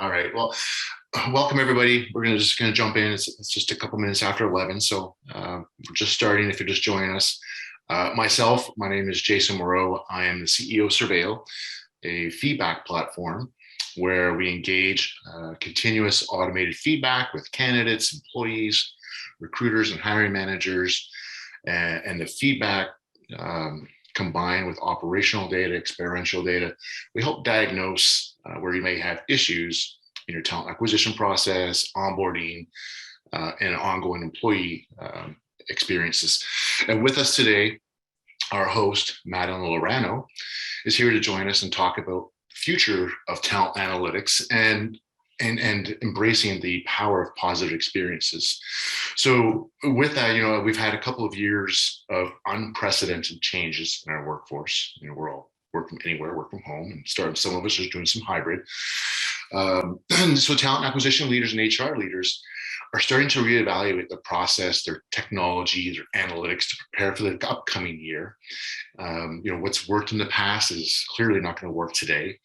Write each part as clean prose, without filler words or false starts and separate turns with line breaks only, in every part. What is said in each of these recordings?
All right. Well, welcome everybody. We're just gonna jump in. It's just a couple minutes after 11, so we're just starting. If you're just joining us, my name is Jason Moreau. I am the CEO of Surveil, a feedback platform where we engage continuous automated feedback with candidates, employees, recruiters, and hiring managers, and the feedback. Combined with operational data, experiential data, we help diagnose where you may have issues in your talent acquisition process, onboarding, and ongoing employee experiences. And with us today, our host, Madeline Lorano, is here to join us and talk about the future of talent analytics and embracing the power of positive experiences. So with that, we've had a couple of years of unprecedented changes in our workforce. We're all work from anywhere, work from home, and some of us are doing some hybrid. So talent acquisition leaders and HR leaders are starting to reevaluate the process, their technology, their analytics to prepare for the upcoming year. What's worked in the past is clearly not going to work today,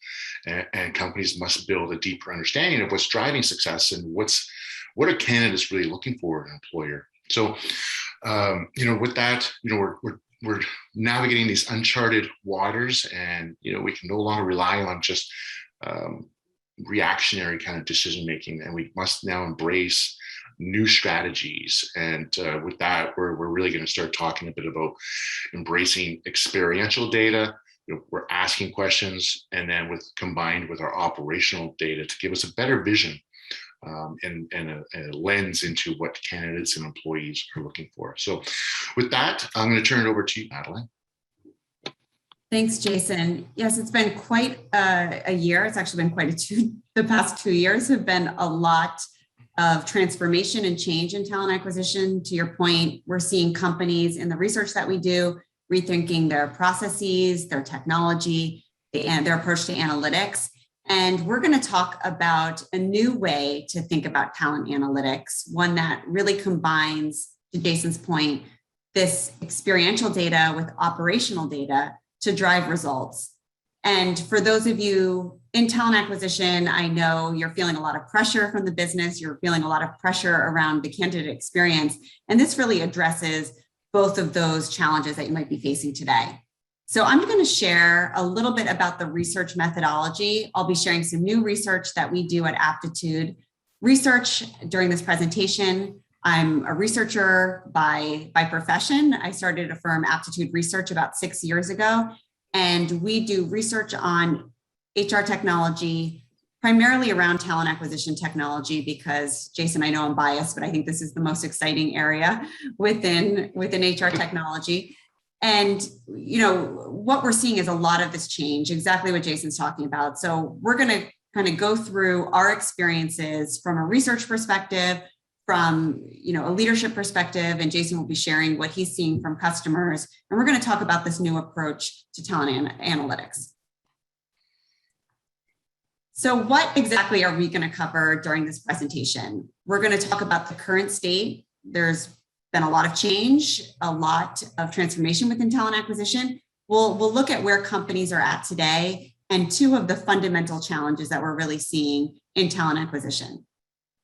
and companies must build a deeper understanding of what's driving success and what are candidates really looking for in an employer. So, with that, we're navigating these uncharted waters, and we can no longer rely on just reactionary kind of decision making, and we must now embrace new strategies. And with that, we're really going to start talking a bit about embracing experiential data. We're asking questions, and then combined with our operational data to give us a better vision and a lens into what candidates and employees are looking for. So with that, I'm going to turn it over to you, Madeline.
Thanks, Jason. Yes, it's been quite a year. It's actually been the past 2 years have been a lot of transformation and change in talent acquisition. To your point, we're seeing companies in the research that we do rethinking their processes, their technology, and their approach to analytics. And we're going to talk about a new way to think about talent analytics, one that really combines, to Jason's point, this experiential data with operational data to drive results. And for those of you in talent acquisition, I know you're feeling a lot of pressure from the business. You're feeling a lot of pressure around the candidate experience. And this really addresses both of those challenges that you might be facing today. So I'm going to share a little bit about the research methodology. I'll be sharing some new research that we do at Aptitude Research during this presentation. I'm a researcher by profession. I started a firm, Aptitude Research, about 6 years ago. And we do research on HR technology, primarily around talent acquisition technology, because Jason, I know I'm biased, but I think this is the most exciting area within HR technology. And, what we're seeing is a lot of this change, exactly what Jason's talking about. So we're going to kind of go through our experiences from a research perspective, from a leadership perspective, and Jason will be sharing what he's seeing from customers. And we're going to talk about this new approach to talent analytics. So what exactly are we going to cover during this presentation? We're going to talk about the current state. There's been a lot of change, a lot of transformation within talent acquisition. We'll look at where companies are at today and two of the fundamental challenges that we're really seeing in talent acquisition.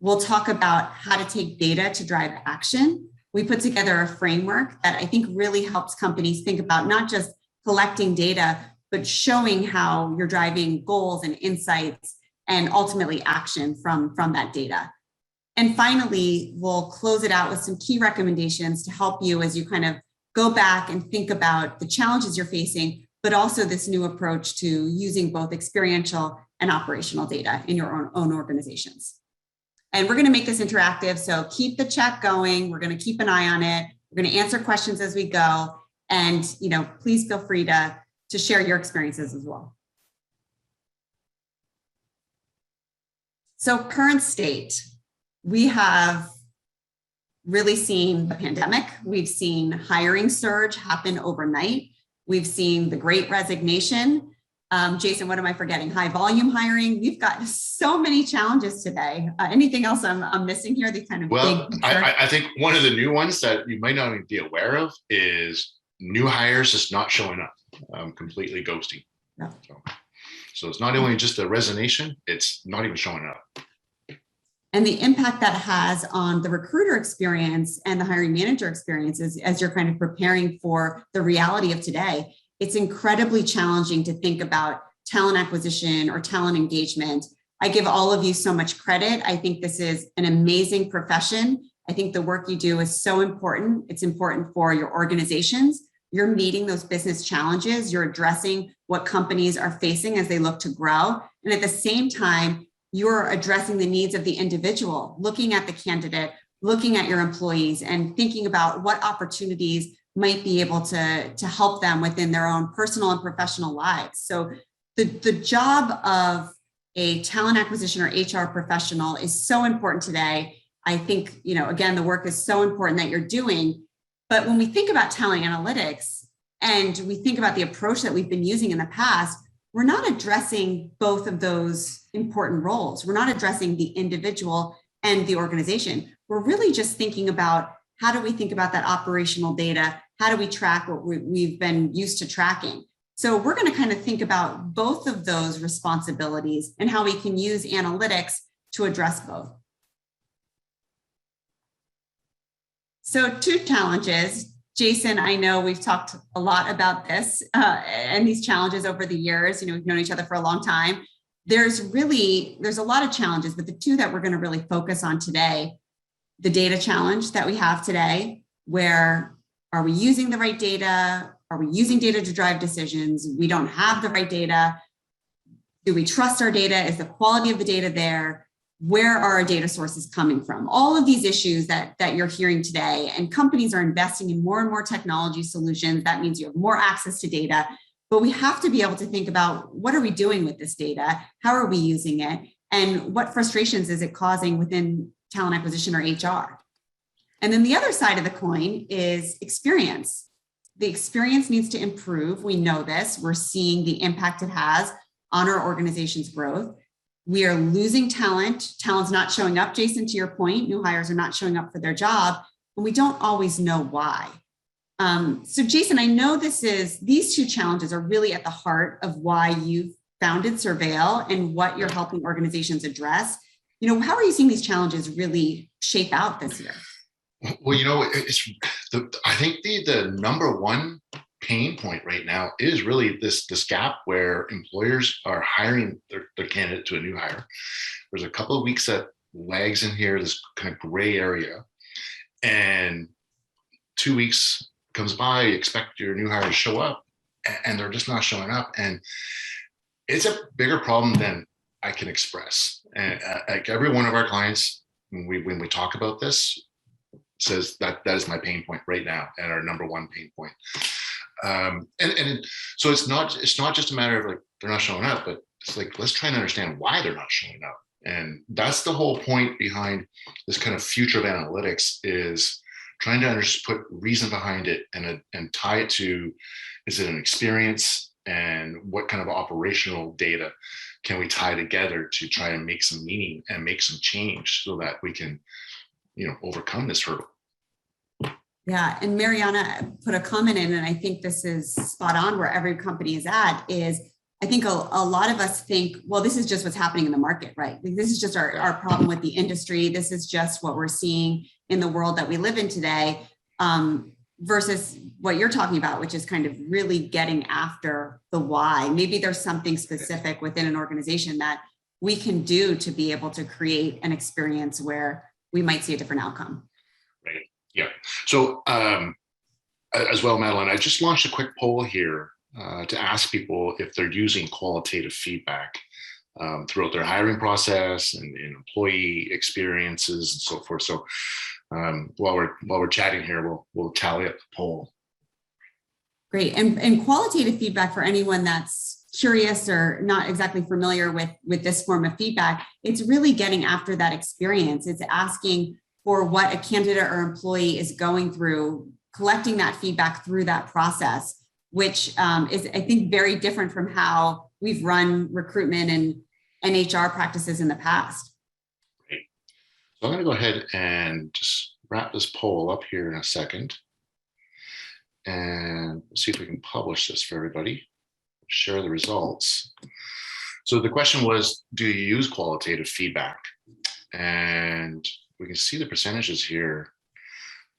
We'll talk about how to take data to drive action. We put together a framework that I think really helps companies think about not just collecting data, but showing how you're driving goals and insights and ultimately action from that data. And finally, we'll close it out with some key recommendations to help you as you kind of go back and think about the challenges you're facing, but also this new approach to using both experiential and operational data in your own organizations. And we're going to make this interactive, so keep the chat going. We're going to keep an eye on it. We're going to answer questions as we go. And please feel free to share your experiences as well. So current state, we have really seen the pandemic. We've seen hiring surge happen overnight. We've seen the great resignation. Jason, what am I forgetting? High volume hiring. We've got so many challenges today. Anything else I'm missing here? These kind of big.
I think one of the new ones that you might not even be aware of is new hires just not showing up, completely ghosting.
Yeah.
So. So it's not only just a resignation, it's not even showing up.
And the impact that has on the recruiter experience and the hiring manager experiences as you're kind of preparing for the reality of today, it's incredibly challenging to think about talent acquisition or talent engagement. I give all of you so much credit. I think this is an amazing profession. I think the work you do is so important. It's important for your organizations. You're meeting those business challenges. You're addressing what companies are facing as they look to grow. And at the same time, you're addressing the needs of the individual, looking at the candidate, looking at your employees, and thinking about what opportunities might be able to help them within their own personal and professional lives. So the job of a talent acquisition or HR professional is so important today. I think, again, the work is so important that you're doing. But when we think about talent analytics and we think about the approach that we've been using in the past, we're not addressing both of those important roles. We're not addressing the individual and the organization. We're really just thinking about how do we think about that operational data? How do we track what we've been used to tracking? So we're going to kind of think about both of those responsibilities and how we can use analytics to address both. So 2 challenges. Jason, I know we've talked a lot about this and these challenges over the years. We've known each other for a long time. There's a lot of challenges, but the 2 that we're going to really focus on today, the data challenge that we have today, where are we using the right data? Are we using data to drive decisions? We don't have the right data. Do we trust our data? Is the quality of the data there? Where are our data sources coming from? All of these issues that you're hearing today, and companies are investing in more and more technology solutions. That means you have more access to data, but we have to be able to think about what are we doing with this data? How are we using it? And what frustrations is it causing within talent acquisition or HR? And then the other side of the coin is experience. The experience needs to improve. We know this. We're seeing the impact it has on our organization's growth. We are losing talent. Talent's not showing up. Jason, to your point, new hires are not showing up for their job, and we don't always know why. So Jason, I know these 2 challenges are really at the heart of why you've founded Surveil and what you're helping organizations address. How are you seeing these challenges really shape out this year?
Well, I think the number one pain point right now is really this gap where employers are hiring their candidate to a new hire. There's a couple of weeks that lags in here, this kind of gray area, and 2 weeks comes by, you expect your new hire to show up, and they're just not showing up. And it's a bigger problem than I can express. And like every one of our clients, when we talk about this, says that is my pain point right now, and our number one pain point. And so it's not just a matter of like they're not showing up, but it's like let's try and understand why they're not showing up. And that's the whole point behind this kind of future of analytics, is trying to put reason behind it and tie it to, is it an experience, and what kind of operational data can we tie together to try and make some meaning and make some change so that we can overcome this hurdle.
Yeah, and Mariana put a comment in, and I think this is spot on where every company is at, is I think a lot of us think, well, this is just what's happening in the market, right? Like, this is just our problem with the industry. This is just what we're seeing in the world that we live in today, versus what you're talking about, which is kind of really getting after the why. Maybe there's something specific within an organization that we can do to be able to create an experience where we might see a different outcome.
Right. Yeah. So as well, Madeline, I just launched a quick poll here to ask people if they're using qualitative feedback throughout their hiring process and in employee experiences and so forth. So while we're chatting here, we'll tally up the poll.
Great. And qualitative feedback, for anyone that's curious or not exactly familiar with this form of feedback, it's really getting after that experience. It's asking for what a candidate or employee is going through, collecting that feedback through that process, which is, I think, very different from how we've run recruitment and HR practices in the past.
Great. So I'm going to go ahead and just wrap this poll up here in a second. And see if we can publish this for everybody. Share the results. So the question was, do you use qualitative feedback? And we can see the percentages here.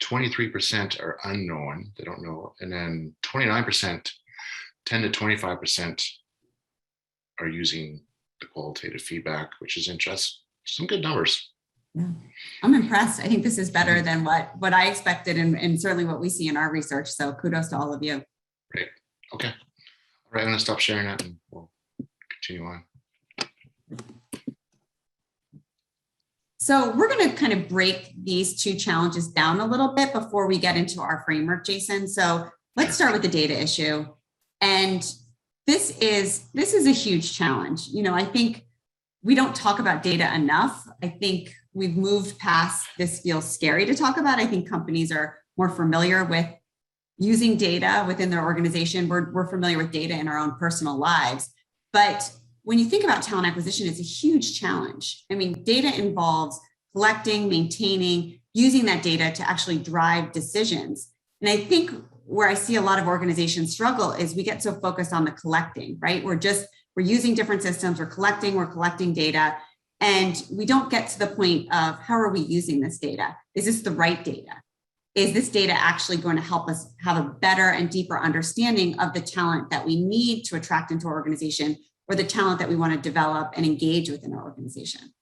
23% are unknown, they don't know. And then 29%, 10 to 25% are using the qualitative feedback, which is interesting. Some good numbers.
Yeah, I'm impressed. I think this is better than what I expected and certainly what we see in our research. So kudos to all of you.
Great. Okay. All right, I'm going to stop sharing that and we'll continue on.
So we're going to kind of break these two challenges down a little bit before we get into our framework, Jason. So let's start with the data issue. And this is a huge challenge. You know, I think we don't talk about data enough. I think we've moved past this feels scary to talk about. I think companies are more familiar with using data within their organization. We're familiar with data in our own personal lives. But when you think about talent acquisition, it's a huge challenge. I mean, data involves collecting, maintaining, using that data to actually drive decisions. And I think where I see a lot of organizations struggle is we get so focused on the collecting, right? We're using different systems, we're collecting data, and we don't get to the point of how are we using this data? Is this the right data? Is this data actually going to help us have a better and deeper understanding of the talent that we need to attract into our organization, or the talent that we want to develop and engage within our organization?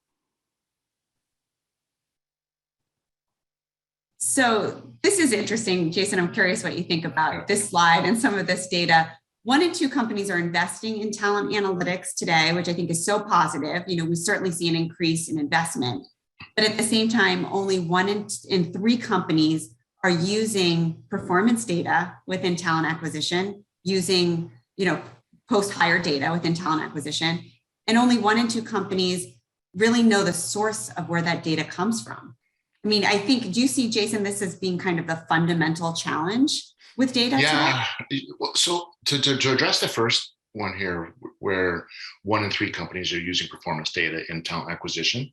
So this is interesting, Jason. I'm curious what you think about this slide and some of this data. 1 in 2 companies are investing in talent analytics today, which I think is so positive. You know, we certainly see an increase in investment, but at the same time, only 1 in 3 companies are using performance data within talent acquisition, using, you know, post-hire data within talent acquisition, and only 1 in 2 companies really know the source of where that data comes from. I mean, I think, do you see, Jason, this as being kind of the fundamental challenge with data
Yeah.
today?
So to address the first one here, where 1 in 3 companies are using performance data in talent acquisition.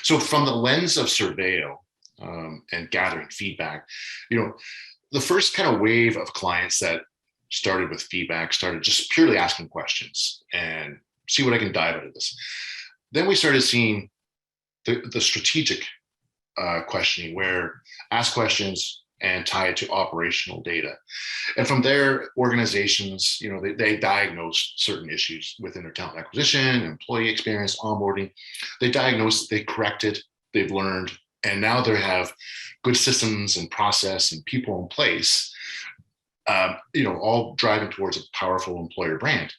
So from the lens of Surveil and gathering feedback, you know, the first kind of wave of clients that started with feedback started just purely asking questions and see what I can dive out of this. Then we started seeing the strategic questioning, where ask questions and tie it to operational data. And from there, organizations, you know, they diagnose certain issues within their talent acquisition, employee experience, onboarding. They diagnose, they correct it, they've learned, and now they have good systems and process and people in place, you know, all driving towards a powerful employer brand.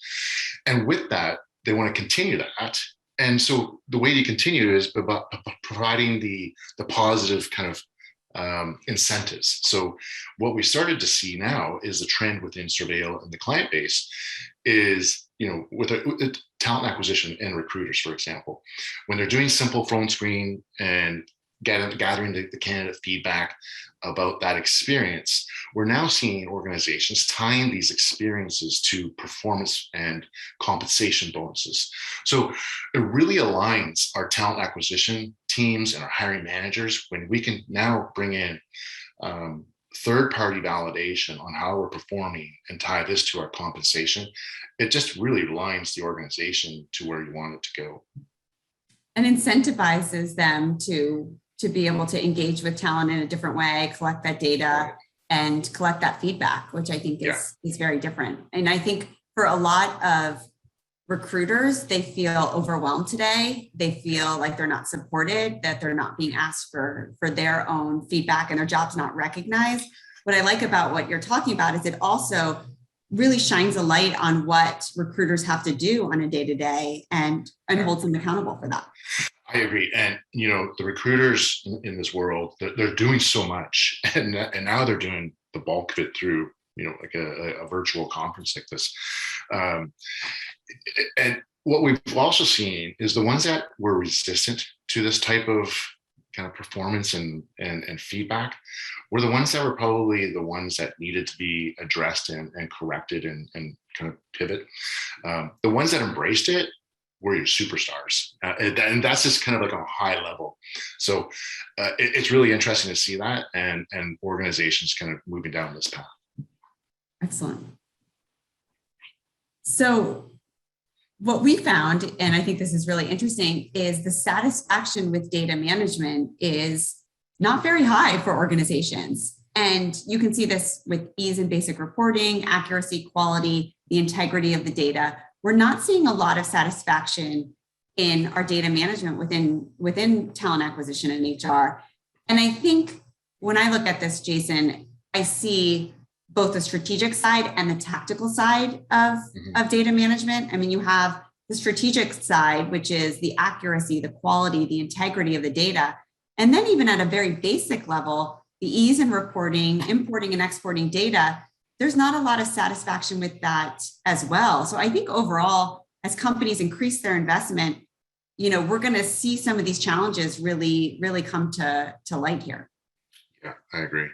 And with that, they want to continue that. And so the way to continue is by providing the positive kind of incentives. So what we started to see now is the trend within Surveil and the client base is, you know, with talent acquisition and recruiters, for example, when they're doing simple phone screen and gathering the candidate feedback about that experience, we're now seeing organizations tying these experiences to performance and compensation bonuses. So it really aligns our talent acquisition teams and our hiring managers when we can now bring in third-party validation on how we're performing and tie this to our compensation. It just really aligns the organization to where you want it to go.
And incentivizes them to be able to engage with talent in a different way, collect that data, and collect that feedback, which I think is very different. And I think for a lot of recruiters, they feel overwhelmed today. They feel like they're not supported, that they're not being asked for their own feedback and their job's not recognized. What I like about what you're talking about is it also really shines a light on what recruiters have to do on a day-to-day and holds them accountable for that.
I agree. And, you know, the recruiters in this world, they're doing so much, and now they're doing the bulk of it through, you know, like a virtual conference like this. And what we've also seen is the ones that were resistant to this type of kind of performance and feedback were the ones that were probably the ones that needed to be addressed and corrected and kind of pivot. The ones that embraced it were your superstars. And that's just kind of like on a high level. So it's really interesting to see that and organizations kind of moving down this path.
Excellent. So what we found, and I think this is really interesting, is the satisfaction with data management is not very high for organizations. And you can see this with ease and basic reporting, accuracy, quality, the integrity of the data. We're not seeing a lot of satisfaction in our data management within talent acquisition and HR. And I think when I look at this, Jason, I see both the strategic side and the tactical side of data management. I mean, you have the strategic side, which is the accuracy, the quality, the integrity of the data. And then even at a very basic level, the ease in reporting, importing and exporting data, there's not a lot of satisfaction with that as well. So I think overall, as companies increase their investment, we're going to see some of these challenges really, really come to light here.
Yeah, I agree.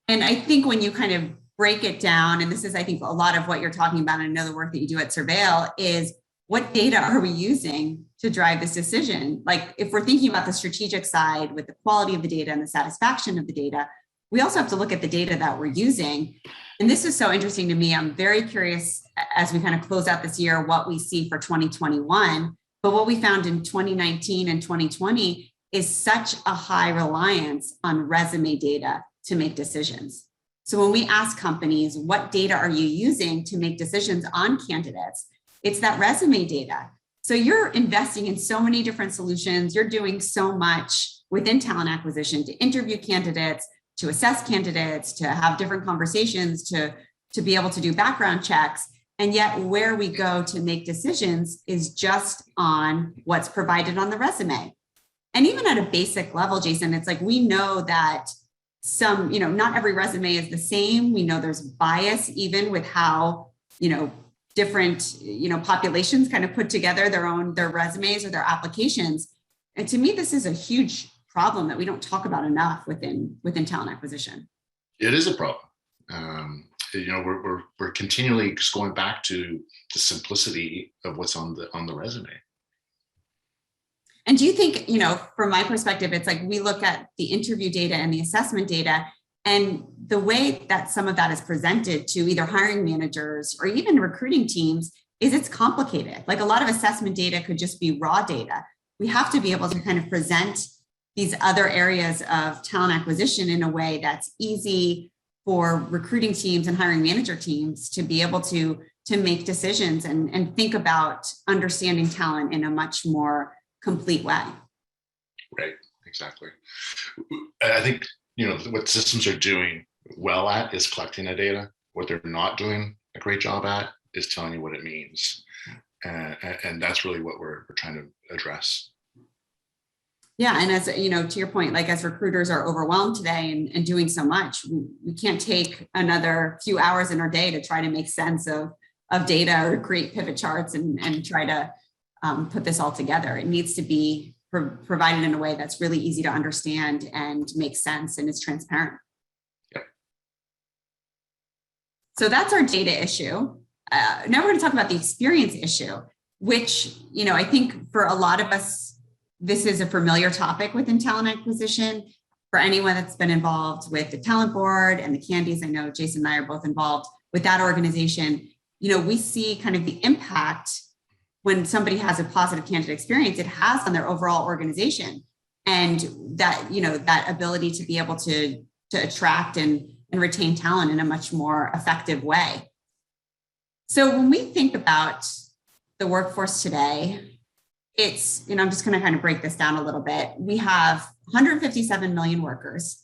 And I think when you kind of break it down, and this is, I think, a lot of what you're talking about, and I know the work that you do at Surveil, is what data are we using to drive this decision? Like if we're thinking about the strategic side with the quality of the data and the satisfaction of the data, we also have to look at the data that we're using. And this is so interesting to me. I'm very curious as we kind of close out this year, what we see for 2021. But what we found in 2019 and 2020 is such a high reliance on resume data to make decisions. So when we ask companies, what data are you using to make decisions on candidates? It's that resume data. So you're investing in so many different solutions. You're doing so much within talent acquisition to interview candidates, to assess candidates, to have different conversations, to be able to do background checks. And yet where we go to make decisions is just on what's provided on the resume. And even at a basic level, Jason, it's like we know that not every resume is the same. We know there's bias even with how, different, populations kind of put together their resumes or their applications. And to me, this is a huge problem that we don't talk about enough within talent acquisition.
It is a problem. We're continually just going back to the simplicity of what's on the resume.
And do you think, from my perspective, it's like we look at the interview data and the assessment data, and the way that some of that is presented to either hiring managers or even recruiting teams is it's complicated. Like a lot of assessment data could just be raw data. We have to be able to kind of present these other areas of talent acquisition in a way that's easy for recruiting teams and hiring manager teams to be able to make decisions and think about understanding talent in a much more complete way.
Right, exactly. I think, what systems are doing well at is collecting the data. What they're not doing a great job at is telling you what it means. And that's really what we're trying to address.
Yeah, and as to your point, like as recruiters are overwhelmed today and doing so much, we can't take another few hours in our day to try to make sense of data or create pivot charts and try to put this all together. It needs to be provided in a way that's really easy to understand and makes sense and is transparent.
Yep.
So that's our data issue. Now we're going to talk about the experience issue, which, I think for a lot of us, this is a familiar topic within talent acquisition. For anyone that's been involved with the talent board and the Candies, I know Jason and I are both involved with that organization. We see kind of the impact when somebody has a positive candidate experience, it has on their overall organization. And that, that ability to be able to attract and retain talent in a much more effective way. So when we think about the workforce today, it's, I'm just going to kind of break this down a little bit. We have 157 million workers.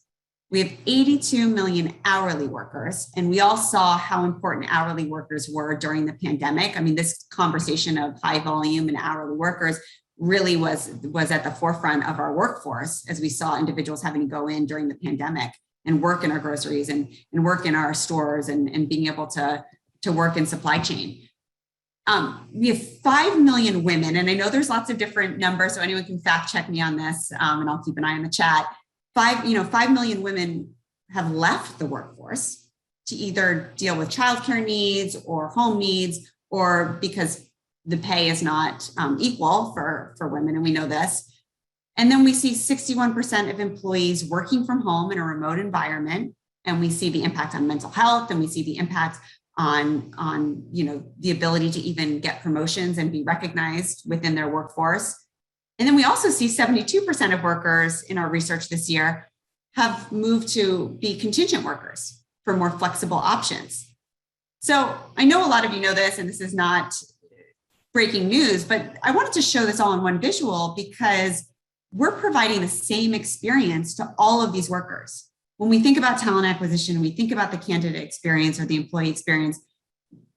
We have 82 million hourly workers, and we all saw how important hourly workers were during the pandemic. I mean, this conversation of high volume and hourly workers really was at the forefront of our workforce as we saw individuals having to go in during the pandemic and work in our groceries and work in our stores and being able to work in supply chain. We have 5 million women, and I know there's lots of different numbers, so anyone can fact check me on this, and I'll keep an eye on the chat. 5 million women have left the workforce to either deal with childcare needs or home needs, or because the pay is not equal for women, and we know this. And then we see 61% of employees working from home in a remote environment, and we see the impact on mental health, and we see the impact on the ability to even get promotions and be recognized within their workforce. And then we also see 72% of workers in our research this year have moved to be contingent workers for more flexible options. So I know a lot of you know this, and this is not breaking news, but I wanted to show this all in one visual because we're providing the same experience to all of these workers. When we think about talent acquisition, we think about the candidate experience or the employee experience,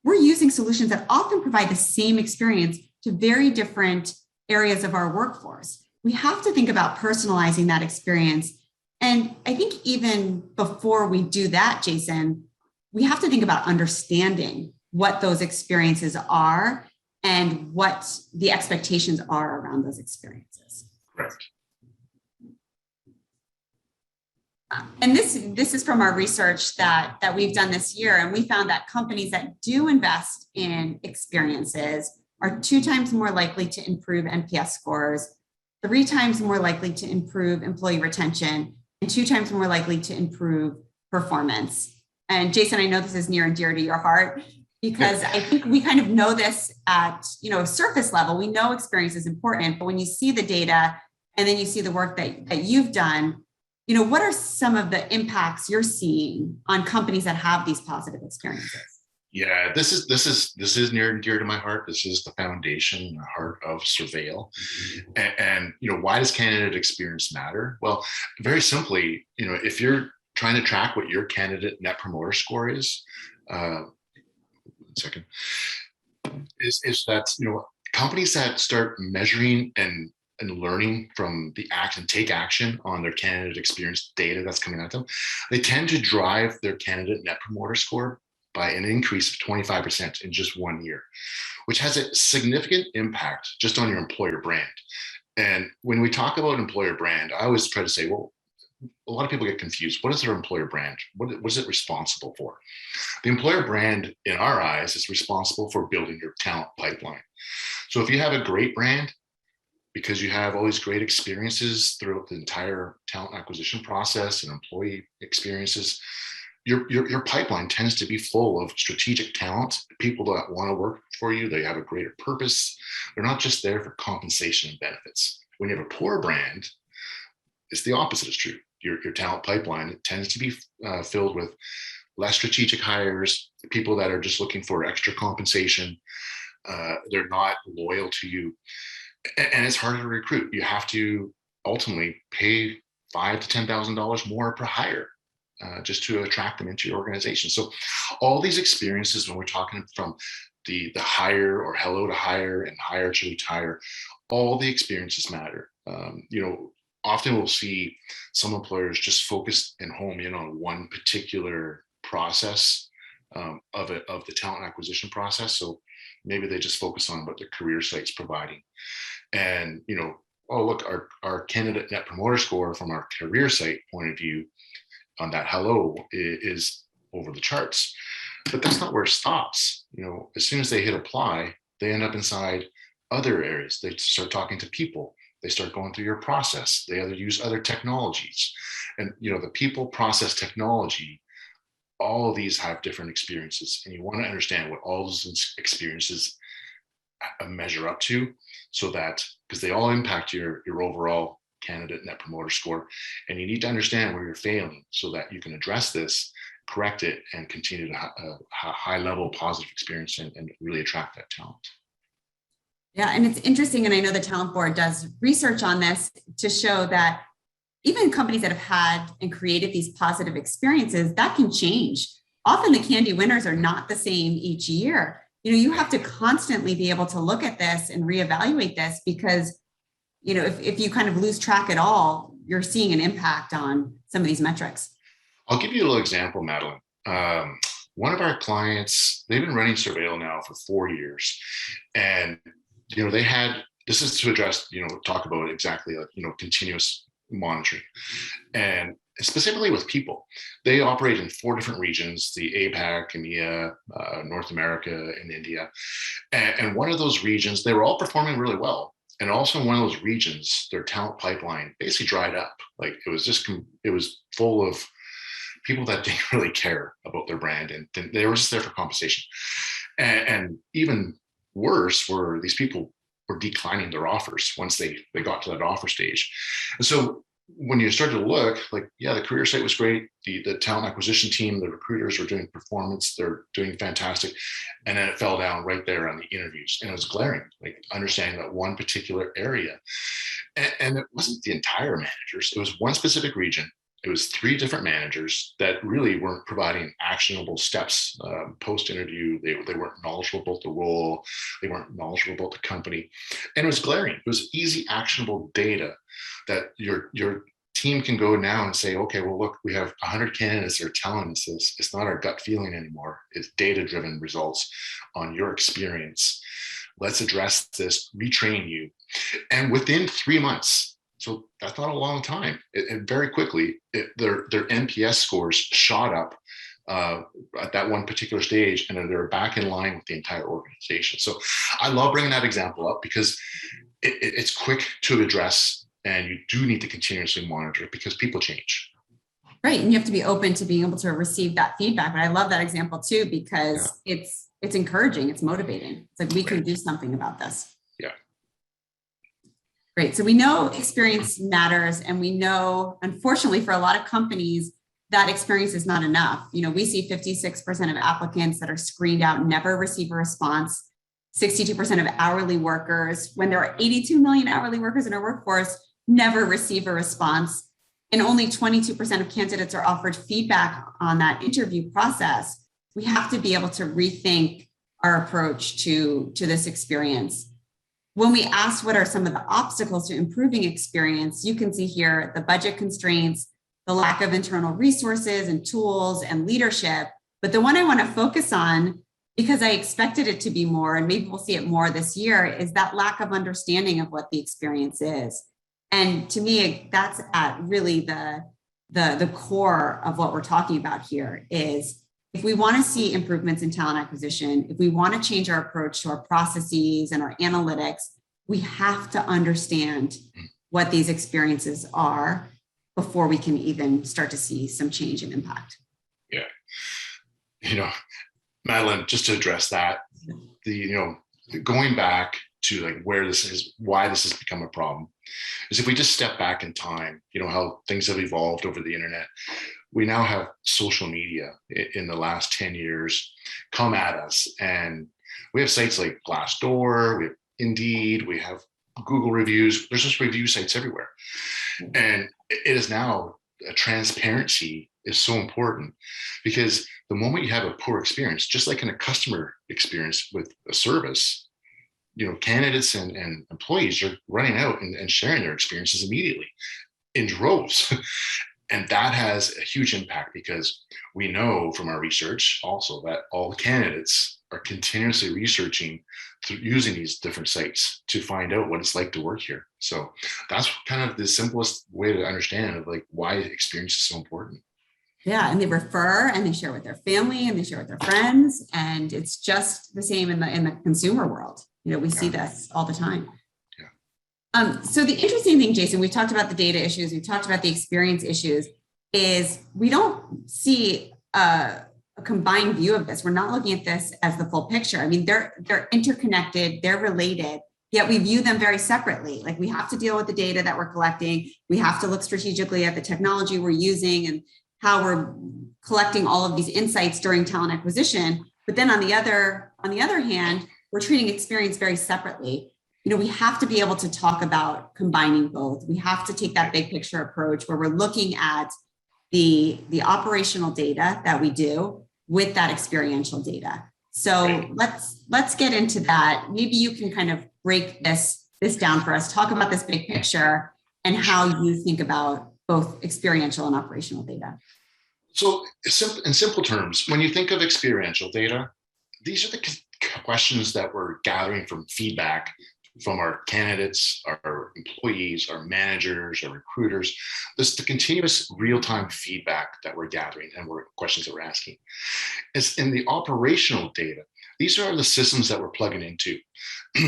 we're using solutions that often provide the same experience to very different areas of our workforce. We have to think about personalizing that experience. And I think even before we do that, Jason, we have to think about understanding what those experiences are and what the expectations are around those experiences.
Correct.
And this is from our research that we've done this year. And we found that companies that do invest in experiences are 2 times more likely to improve NPS scores, 3 times more likely to improve employee retention, and 2 times more likely to improve performance. And Jason, I know this is near and dear to your heart because I think we kind of know this at a surface level. We know experience is important, but when you see the data and then you see the work that you've done, what are some of the impacts you're seeing on companies that have these positive experiences?
Yeah, this is near and dear to my heart. This is the foundation, the heart of Surveil. And why does candidate experience matter? Well, very simply, if you're trying to track what your candidate net promoter score is, is that companies that start measuring and learning from the action, take action on their candidate experience data that's coming at them, they tend to drive their candidate net promoter score by an increase of 25% in just 1 year, which has a significant impact just on your employer brand. And when we talk about employer brand, I always try to say, well, a lot of people get confused. What is their employer brand? What is it responsible for? The employer brand, in our eyes, is responsible for building your talent pipeline. So if you have a great brand, because you have all these great experiences throughout the entire talent acquisition process and employee experiences, your pipeline tends to be full of strategic talent, people that want to work for you. They have a greater purpose. They're not just there for compensation and benefits. When you have a poor brand, it's the opposite is true. Your talent pipeline tends to be filled with less strategic hires, people that are just looking for extra compensation. They're not loyal to you. And it's harder to recruit. You have to ultimately pay $5,000 to $10,000 more per hire just to attract them into your organization. So all these experiences, when we're talking from the hire or hello to hire and hire to retire, all the experiences matter. Often we'll see some employers just focus and home in on one particular process of the talent acquisition process. So maybe they just focus on what the career site's providing. And, oh, look, our candidate net promoter score from our career site point of view on that hello is over the charts. But that's not where it stops. As soon as they hit apply, they end up inside other areas. They start talking to people. They start going through your process. They use other technologies. And, the people, process, technology, all of these have different experiences. And you want to understand what all those experiences measure up to, so that, because they all impact your overall candidate net promoter score. And you need to understand where you're failing so that you can address this, correct it, and continue to have a high level positive experience and really attract that talent.
Yeah, and it's interesting, and I know the Talent Board does research on this to show that even companies that have had and created these positive experiences, that can change. Often the candy winners are not the same each year. You have to constantly be able to look at this and reevaluate this because, if you kind of lose track at all, you're seeing an impact on some of these metrics.
I'll give you a little example, Madeline. One of our clients, they've been running Surveil now for 4 years. And, this is to address, talk about exactly, continuous monitoring. And specifically with people, they operate in 4 different regions: the APAC, EMEA, North America, and India. And one of those regions, they were all performing really well. And also in one of those regions, their talent pipeline basically dried up. Like it was full of people that didn't really care about their brand, and they were just there for compensation. And even worse were these people were declining their offers once they got to that offer stage. And so when you start to look, like, yeah, the career site was great. The talent acquisition team, the recruiters were doing performance, they're doing fantastic. And then it fell down right there on the interviews. And it was glaring, like understanding that one particular area. And it wasn't the entire managers, it was one specific region. It was 3 different managers that really weren't providing actionable steps post-interview. They weren't knowledgeable about the role. They weren't knowledgeable about the company. And it was glaring. It was easy, actionable data that your team can go now and say, okay, well, look, we have 100 candidates that are telling us this. It's not our gut feeling anymore. It's data-driven results on your experience. Let's address this, retrain you. And within 3 months, so that's not a long time, and very quickly, their NPS scores shot up at that one particular stage, and they're back in line with the entire organization. So I love bringing that example up because it's quick to address, and you do need to continuously monitor it because people change.
Right, and you have to be open to being able to receive that feedback. But I love that example too, because it's encouraging, it's motivating. It's like we can do something about this.
Yeah.
Great. So we know experience matters, and we know, unfortunately, for a lot of companies, that experience is not enough. You know, we see 56% of applicants that are screened out never receive a response. 62% of hourly workers, when there are 82 million hourly workers in our workforce, never receive a response. And only 22% of candidates are offered feedback on that interview process. We have to be able to rethink our approach to this experience. When we asked what are some of the obstacles to improving experience, you can see here the budget constraints, the lack of internal resources and tools and leadership. But the one I want to focus on, because I expected it to be more, and maybe we'll see it more this year, is that lack of understanding of what the experience is. And to me, that's at really the core of what we're talking about here is if we want to see improvements in talent acquisition, if we want to change our approach to our processes and our analytics, we have to understand what these experiences are before we can even start to see some change and impact.
Yeah. You know, Madeline, just to address that, going back to like where this is, why this has become a problem, is if we just step back in time, how things have evolved over the internet. We now have social media in the last 10 years come at us, and we have sites like Glassdoor, we have Indeed, we have Google reviews. There's just review sites everywhere. And it is now, transparency is so important, because the moment you have a poor experience, just like in a customer experience with a service, candidates and employees are running out and sharing their experiences immediately in droves. And that has a huge impact, because we know from our research also that all candidates are continuously researching using these different sites to find out what it's like to work here. So that's kind of the simplest way to understand of like why experience is so important.
Yeah, and they refer and they share with their family and they share with their friends, and it's just the same in the consumer world. We see this all the time. So the interesting thing, Jason, we've talked about the data issues, we've talked about the experience issues, is we don't see a combined view of this. We're not looking at this as the full picture. I mean, they're interconnected, they're related, yet we view them very separately. Like, we have to deal with the data that we're collecting. We have to look strategically at the technology we're using and how we're collecting all of these insights during talent acquisition. But then on the other hand, we're treating experience very separately. We have to be able to talk about combining both. We have to take that big picture approach where we're looking at the operational data that we do with that experiential data. So let's get into that. Maybe you can kind of break this down for us, talk about this big picture and how you think about both experiential and operational data.
So in simple terms, when you think of experiential data, these are the questions that we're gathering from feedback from our candidates, our employees, our managers, our recruiters. This is the continuous real-time feedback that we're gathering and questions that we're asking. As in the operational data, these are the systems that we're plugging into.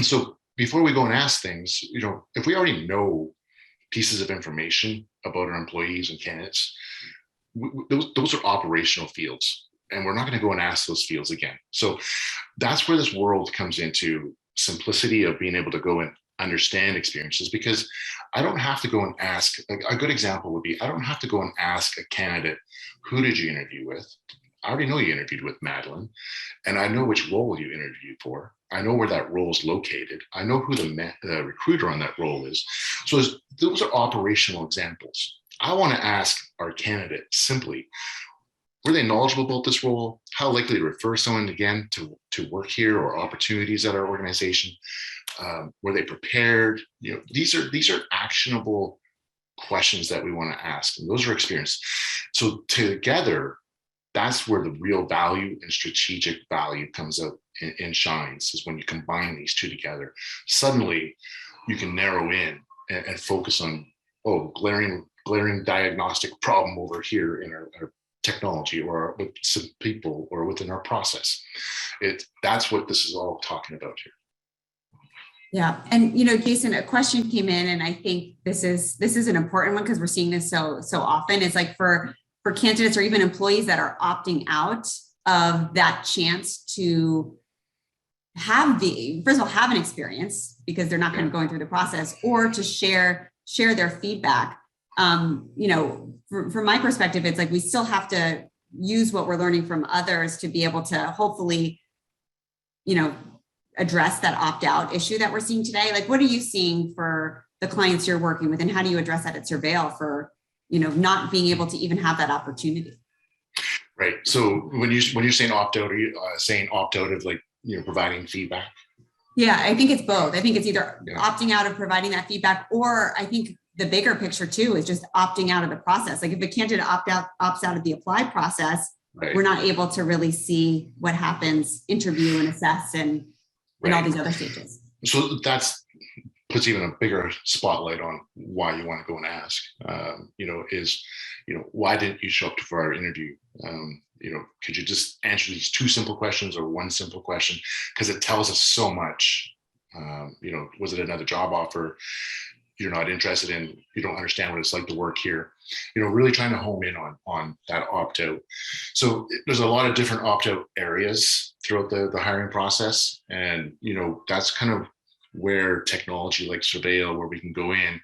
So before we go and ask things, if we already know pieces of information about our employees and candidates, those are operational fields, and we're not going to go and ask those fields again. So that's where this world comes into simplicity of being able to go and understand experiences, because I don't have to go and ask. A good example would be, I don't have to go and ask a candidate, who did you interview with? I already know you interviewed with Madeline, and I know which role you interviewed for. I know where that role is located. I know who the recruiter on that role is. So those are operational examples. I want to ask our candidate simply, were they knowledgeable about this role? How likely to refer someone again to work here or opportunities at our organization? Were they prepared? These are actionable questions that we want to ask, and those are experienced. So together, that's where the real value and strategic value comes out and shines, is when you combine these two together. Suddenly, you can narrow in and focus on, glaring diagnostic problem over here in our technology, or with some people, or within our process. That's what this is all talking about here.
Yeah. And, Jason, a question came in, and I think this is an important one, because we're seeing this so often. It's like for candidates or even employees that are opting out of that chance to have have an experience, because they're not kind of going through the process, or to share their feedback. From my perspective, it's like we still have to use what we're learning from others to be able to hopefully, address that opt-out issue that we're seeing today. Like, what are you seeing for the clients you're working with, and how do you address that at Surveil for, not being able to even have that opportunity?
Right. So when you're saying opt-out, are you saying opt-out of, like, providing feedback?
Yeah, I think it's both. I think it's either opting out of providing that feedback, or I think the bigger picture too is just opting out of the process. Like, if a candidate opts out of the apply process, right, we're not able to really see what happens, interview and assess, and all these other stages. So
that's puts even a bigger spotlight on why you want to go and ask. Why didn't you show up for our interview? Could you just answer these two simple questions or one simple question? Because it tells us so much. Was it another job offer you're not interested in? You don't understand what it's like to work here. Really trying to home in on that opt-out. So there's a lot of different opt-out areas throughout the hiring process. And, that's kind of where technology like Surveil, where we can go in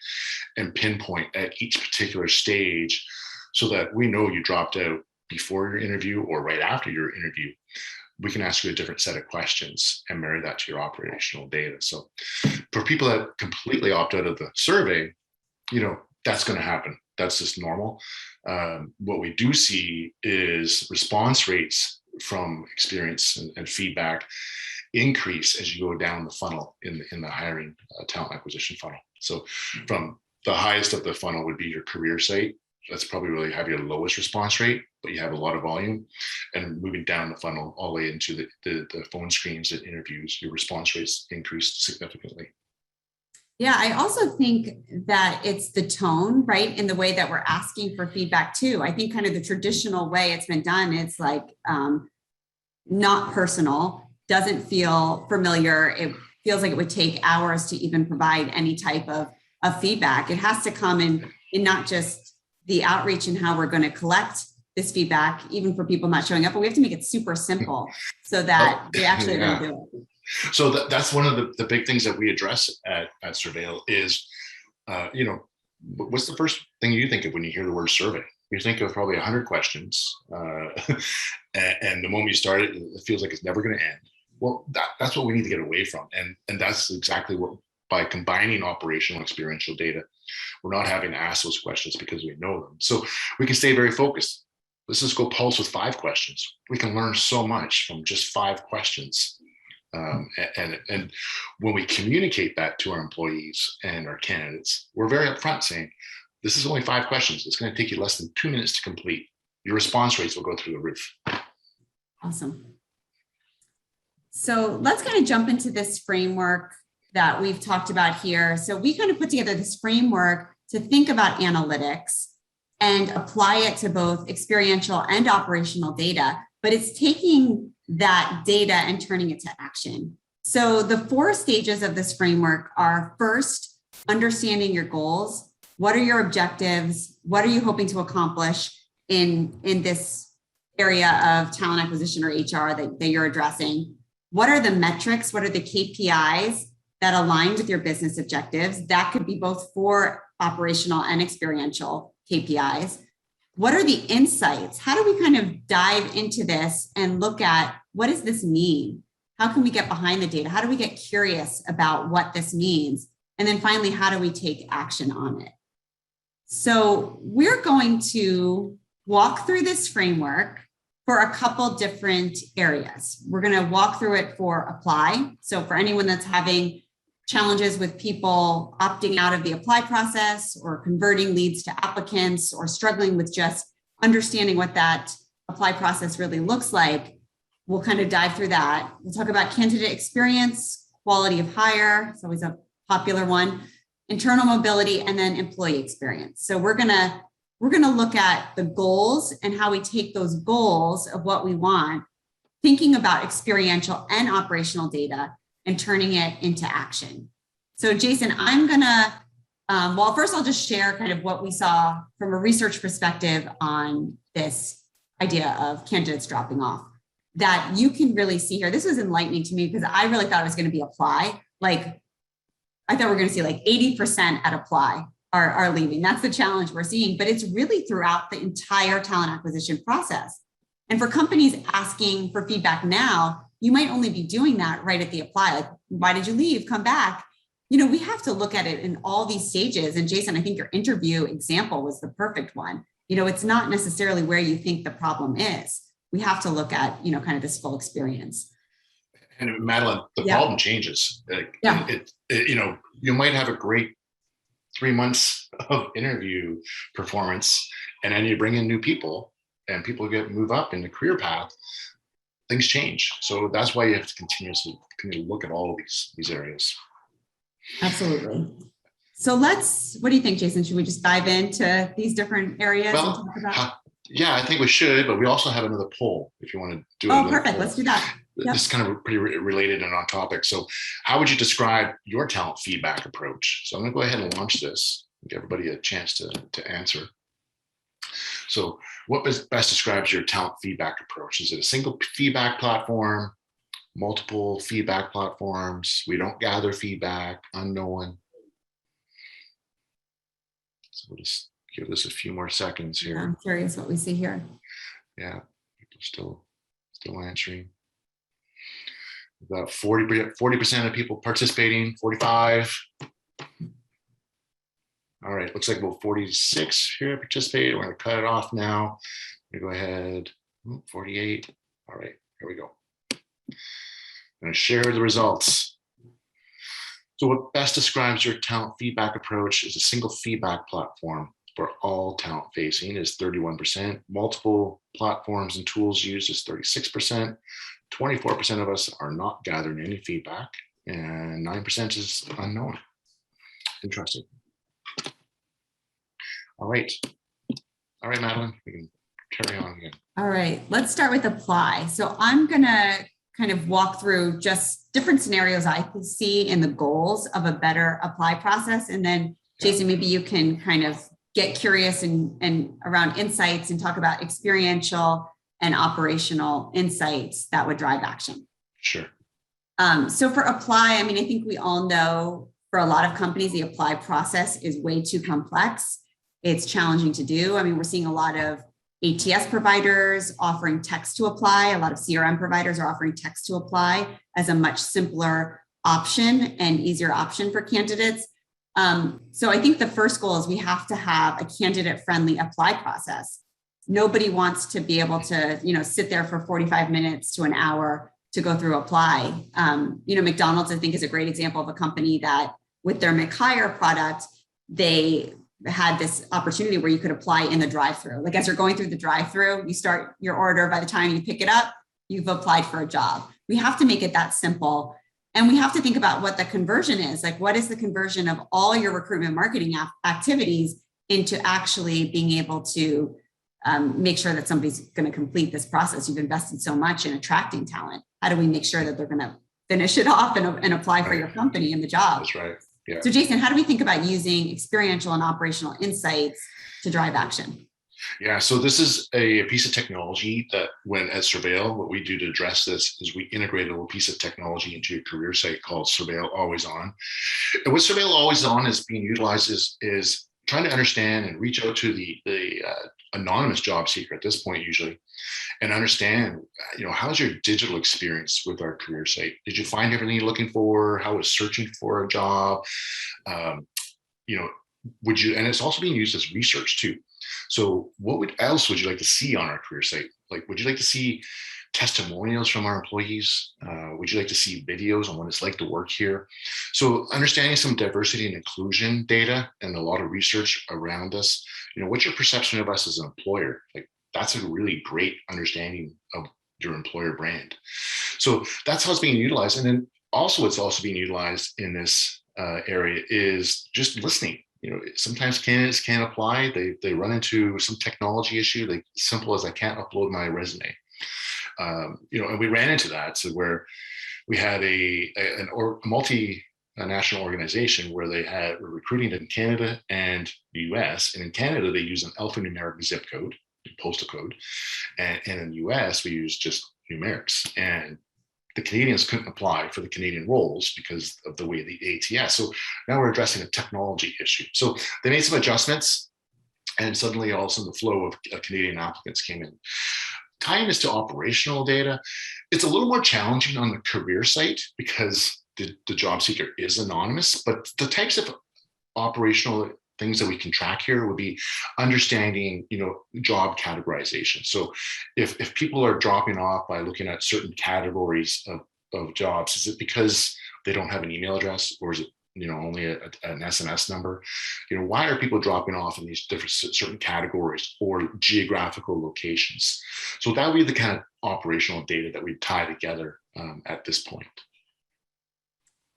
and pinpoint at each particular stage, so that we know you dropped out before your interview or right after your interview. We can ask you a different set of questions and marry that to your operational data. So for people that completely opt out of the survey, that's going to happen. That's just normal. What we do see is response rates from experience and feedback increase as you go down the funnel in the hiring talent acquisition funnel. So from the highest of the funnel would be your career site. That's probably really have your lowest response rate, but you have a lot of volume. And moving down the funnel all the way into the phone screens and interviews, your response rates increased significantly.
Yeah, I also think that it's the tone, right? In the way that we're asking for feedback too. I think kind of the traditional way it's been done, it's like not personal, doesn't feel familiar. It feels like it would take hours to even provide any type of feedback. It has to come in not just the outreach and how we're going to collect this feedback, even for people not showing up, but we have to make it super simple so that they actually are going to do it.
So that's one of the big things that we address at Surveil is, what's the first thing you think of when you hear the word survey? You think of probably 100 questions, and the moment you start it, it feels like it's never going to end. Well, that's what we need to get away from, and that's exactly what, by combining operational experiential data, we're not having to ask those questions because we know them. So we can stay very focused. Let's just go pulse with 5 questions. We can learn so much from just 5 questions. And when we communicate that to our employees and our candidates, we're very upfront saying, this is only 5 questions. It's going to take you less than 2 minutes to complete. Your response rates will go through the roof.
Awesome. So let's kind of jump into this framework that we've talked about here. So we kind of put together this framework to think about analytics and apply it to both experiential and operational data, but it's taking that data and turning it to action. So the 4 stages of this framework are: first, understanding your goals. What are your objectives? What are you hoping to accomplish? in this area of talent acquisition or HR that you're addressing, what are the metrics? What are the KPIs that align with your business objectives? That could be both for operational and experiential KPIs. What are the insights? How do we kind of dive into this and look at what does this mean? How can we get behind the data? How do we get curious about what this means? And then finally, how do we take action on it? So we're going to walk through this framework for a couple different areas. We're going to walk through it for apply. So for anyone that's having challenges with people opting out of the apply process or converting leads to applicants or struggling with just understanding what that apply process really looks like, we'll kind of dive through that. We'll talk about candidate experience, quality of hire. It's always a popular one, internal mobility, and then employee experience. So we're going to look at the goals and how we take those goals of what we want, thinking about experiential and operational data and turning it into action. So Jason, I'm gonna, well, first I'll just share kind of what we saw from a research perspective on this idea of candidates dropping off that you can really see here. This was enlightening to me because I really thought it was gonna be apply. Like, I thought we were gonna see like 80% at apply are leaving. That's the challenge we're seeing, but it's really throughout the entire talent acquisition process. And for companies asking for feedback now, you might only be doing that right at the apply. Like, why did you leave? Come back. You know, we have to look at it in all these stages. And Jason, I think your interview example was the perfect one. You know, it's not necessarily where you think the problem is. We have to look at, you know, kind of this full experience.
And Madeline, the problem changes. You know, you might have a great 3 months of interview performance, and then you bring in new people and people move up in the career path. Things change. So that's why you have to continuously look at all of these areas.
Absolutely. So what do you think, Jason? Should we just dive into these different areas?
Well,
and talk about?
Yeah, I think we should, but we also have another poll if you want to do it.
Oh, perfect. Poll. Let's do that.
Yep. This is kind of pretty related and on topic. So how would you describe your talent feedback approach? So I'm going to go ahead and launch this and give everybody a chance to answer. So what best describes your talent feedback approach? Is it a single feedback platform, multiple feedback platforms? We don't gather feedback, unknown. So we'll just give this a few more seconds here.
I'm curious what we see here.
Yeah, people still answering. About 40% of people participating, 45. All right, looks like about 46 here participated. We're going to cut it off now. We go ahead, 48. All right, here we go. I'm going to share the results. So what best describes your talent feedback approach is a single feedback platform for all talent facing is 31%. Multiple platforms and tools used is 36%. 24% of us are not gathering any feedback, and 9% is unknown. Interesting. All right, Madeline, we can carry on again.
All right, let's start with apply. So I'm gonna kind of walk through just different scenarios I can see in the goals of a better apply process. And then Jason, maybe you can kind of get curious and around insights and talk about experiential and operational insights that would drive action.
Sure.
So for apply, I mean, I think we all know for a lot of companies, the apply process is way too complex. It's challenging to do. I mean, we're seeing a lot of ATS providers offering text to apply. A lot of CRM providers are offering text to apply as a much simpler option and easier option for candidates. So I think the first goal is we have to have a candidate-friendly apply process. Nobody wants to be able to, you know, sit there for 45 minutes to an hour to go through apply. You know, McDonald's, I think, is a great example of a company that with their McHire product, they had this opportunity where you could apply in the drive-through. Like as you're going through the drive-through, you start your order. By the time you pick it up, you've applied for a job. We have to make it that simple. And we have to think about what the conversion is. Like, what is the conversion of all your recruitment marketing activities into actually being able to make sure that somebody's going to complete this process? You've invested so much in attracting talent. How do we make sure that they're going to finish it off and apply for your company and the job?
That's right. Yeah.
So Jason, how do we think about using experiential and operational insights to drive action?
Yeah, so this is a piece of technology that when at Surveil, what we do to address this is we integrate a little piece of technology into your career site called Surveil Always On. And what Surveil Always On is being utilized is trying to understand and reach out to the anonymous job seeker at this point usually, and understand, how's your digital experience with our career site? Did you find everything you're looking for? How was searching for a job? Um, you know, would you, and it's also being used as research too. So else would you like to see on our career site? Like, would you like to see testimonials from our employees? Would you like to see videos on what it's like to work here? So understanding some diversity and inclusion data and a lot of research around us, what's your perception of us as an employer? Like, that's a really great understanding of your employer brand. So that's how it's being utilized. And then also it's also being utilized in this area is just listening. Sometimes candidates can't apply. They run into some technology issue, like simple as I can't upload my resume. And we ran into that. So where we had a multinational organization where were recruiting in Canada and the US. And in Canada, they use an alphanumeric zip code, postal code. And in the US, we use just numerics. And the Canadians couldn't apply for the Canadian roles because of the way the ATS. So now we're addressing a technology issue. So they made some adjustments, and suddenly all of a sudden the flow of Canadian applicants came in. Tying this to operational data, it's a little more challenging on the career site because the job seeker is anonymous, but the types of operational things that we can track here would be understanding, job categorization. So if people are dropping off by looking at certain categories of jobs, is it because they don't have an email address, or is it, only an SMS number? Why are people dropping off in these different certain categories or geographical locations? So that would be the kind of operational data that we tie together at this point.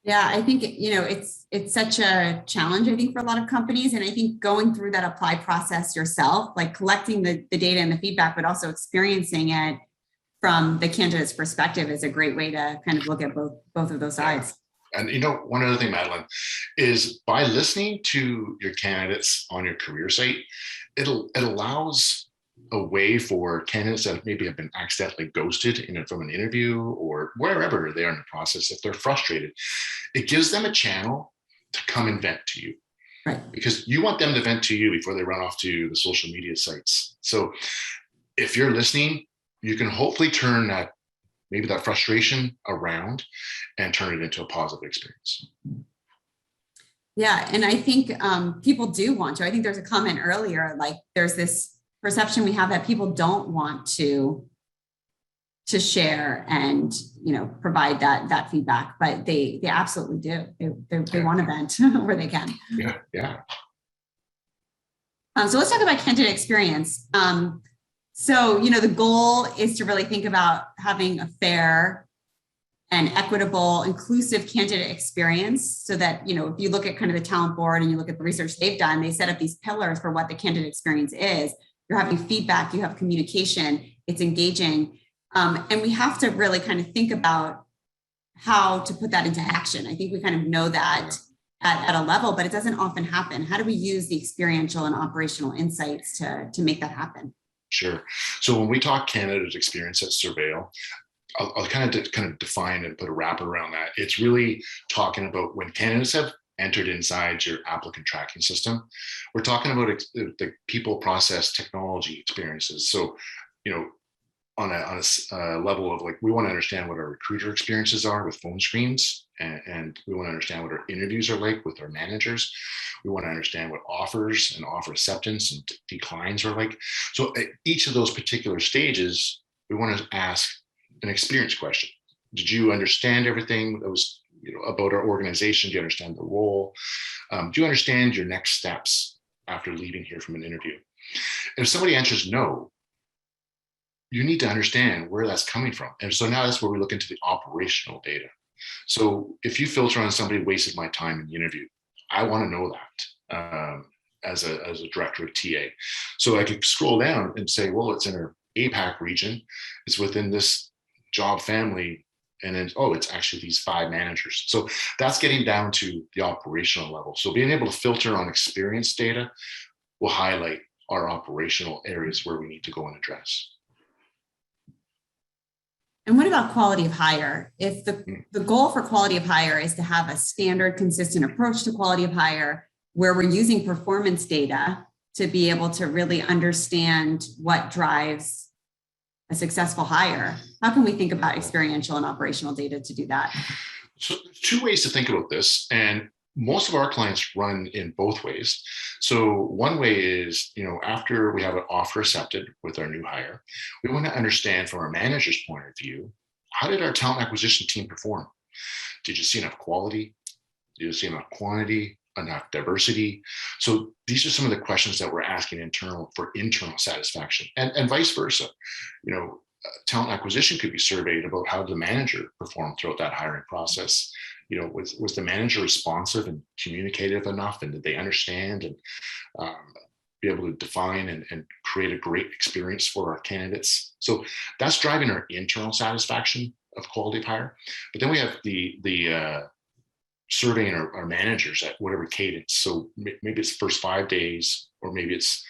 Yeah, I think, it's such a challenge, I think, for a lot of companies. And I think going through that apply process yourself, like collecting the data and the feedback, but also experiencing it from the candidate's perspective is a great way to kind of look at both of those sides.
And one other thing, Madeline, is by listening to your candidates on your career site, it allows a way for candidates that maybe have been accidentally ghosted from an interview or wherever they are in the process, if they're frustrated, it gives them a channel to come and vent to you.
Right.
Because you want them to vent to you before they run off to the social media sites. So if you're listening, you can hopefully turn that frustration around and turn it into a positive experience.
Yeah, and I think people do want to. I think there's a comment earlier, like there's this perception we have that people don't want to share and provide that feedback, but they absolutely do. They want to vent where they can.
Yeah.
So let's talk about candidate experience. So the goal is to really think about having a fair and equitable, inclusive candidate experience, so that if you look at kind of the talent board and you look at the research they've done, they set up these pillars for what the candidate experience is. You're having feedback, you have communication, it's engaging. And we have to really kind of think about how to put that into action. I think we kind of know that at a level, but it doesn't often happen. How do we use the experiential and operational insights to make that happen?
Sure. So when we talk candidate experience at Surveil, I'll kind of define and put a wrapper around that. It's really talking about when candidates have entered inside your applicant tracking system. We're talking about the people, process, technology experiences. So, on a level of, like, we want to understand what our recruiter experiences are with phone screens, and we want to understand what our interviews are like with our managers. We want to understand what offers and offer acceptance and declines are like. So at each of those particular stages, we want to ask an experience question. Did you understand everything that was about our organization? Do you understand the role? Do you understand your next steps after leaving here from an interview? If somebody answers no, you need to understand where that's coming from. And so now that's where we look into the operational data. So if you filter on somebody wasted my time in the interview, I want to know that as a director of TA. So I could scroll down and say, well, it's in our APAC region. It's within this job family. And then, it's actually these 5 managers. So that's getting down to the operational level. So being able to filter on experience data will highlight our operational areas where we need to go and address.
And what about quality of hire? If the goal for quality of hire is to have a standard, consistent approach to quality of hire, where we're using performance data to be able to really understand what drives a successful hire, how can we think about experiential and operational data to do that?
So there's two ways to think about this, and most of our clients run in both ways. So one way is, after we have an offer accepted with our new hire, we want to understand from our manager's point of view, how did our talent acquisition team perform? Did you see enough quality? Did you see enough quantity? Enough diversity? So these are some of the questions that we're asking for internal satisfaction, and vice versa. Talent acquisition could be surveyed about how the manager performed throughout that hiring process. Was the manager responsive and communicative enough, and did they understand and be able to define and create a great experience for our candidates? So that's driving our internal satisfaction of quality of hire. But then we have the surveying our managers at whatever cadence. So maybe it's first 5 days, or maybe it's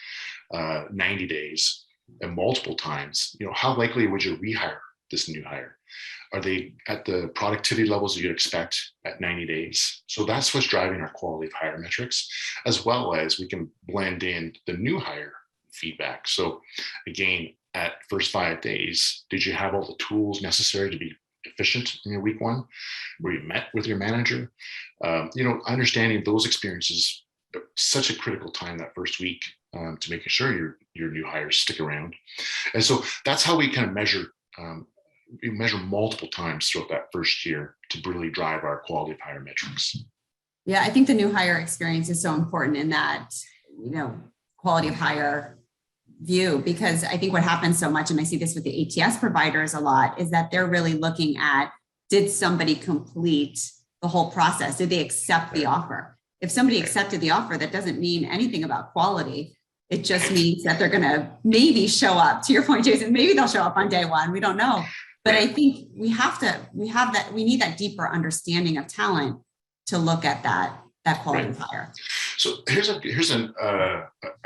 90 days, and multiple times. How likely would you rehire this new hire? Are they at the productivity levels that you'd expect at 90 days? So that's what's driving our quality of hire metrics, as well as we can blend in the new hire feedback. So again, at first 5 days, did you have all the tools necessary to be efficient in your week one, where you met with your manager? Understanding those experiences, such a critical time that first week, to making sure your new hires stick around. And so that's how we kind of measure. We measure multiple times throughout that first year to really drive our quality of hire metrics.
Yeah, I think the new hire experience is so important in that, quality of hire view, because I think what happens so much, and I see this with the ATS providers a lot, is that they're really looking at, did somebody complete the whole process? Did they accept the offer? If somebody accepted the offer, that doesn't mean anything about quality. It just means that they're going to maybe show up. To your point, Jason, maybe they'll show up on day one. We don't know. But I think we need that deeper understanding of talent to look at that quality of hire.
So here's a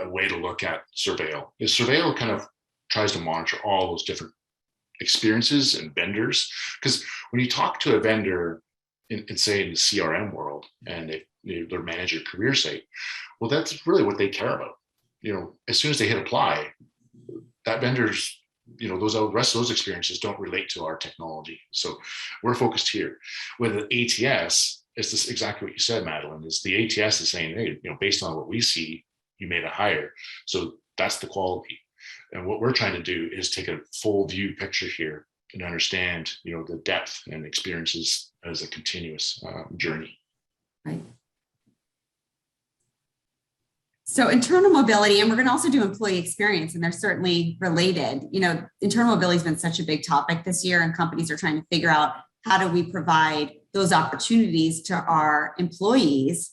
way to look at Surveil. Surveil kind of tries to monitor all those different experiences and vendors, because when you talk to a vendor in say in the CRM world, and they're manage your career site, well, that's really what they care about. As soon as they hit apply, that vendor's, those rest of those experiences don't relate to our technology. So we're focused here. With the ATS, it's this exactly what you said, Madeline, is the ATS is saying, hey, based on what we see, you made a hire. So that's the quality. And what we're trying to do is take a full view picture here and understand, the depth and experiences as a continuous journey.
Right. So internal mobility, and we're going to also do employee experience, and they're certainly related. Internal mobility has been such a big topic this year, and companies are trying to figure out, how do we provide those opportunities to our employees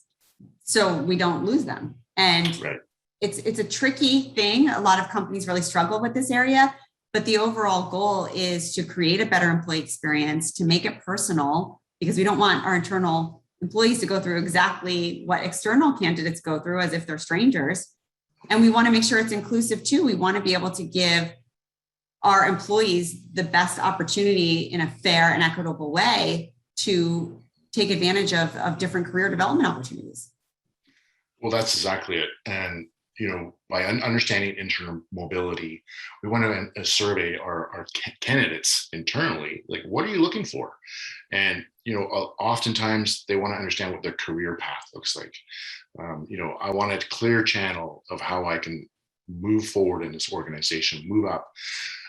so we don't lose them? And it's a tricky thing. A lot of companies really struggle with this area, but the overall goal is to create a better employee experience, to make it personal, because we don't want our internal employees to go through exactly what external candidates go through as if they're strangers. And we want to make sure it's inclusive too. We want to be able to give our employees the best opportunity in a fair and equitable way to take advantage of different career development opportunities.
Well, that's exactly it. And, by understanding internal mobility, we want to survey our candidates internally, like, what are you looking for? And, oftentimes they want to understand what their career path looks like. I want a clear channel of how I can move forward in this organization, move up.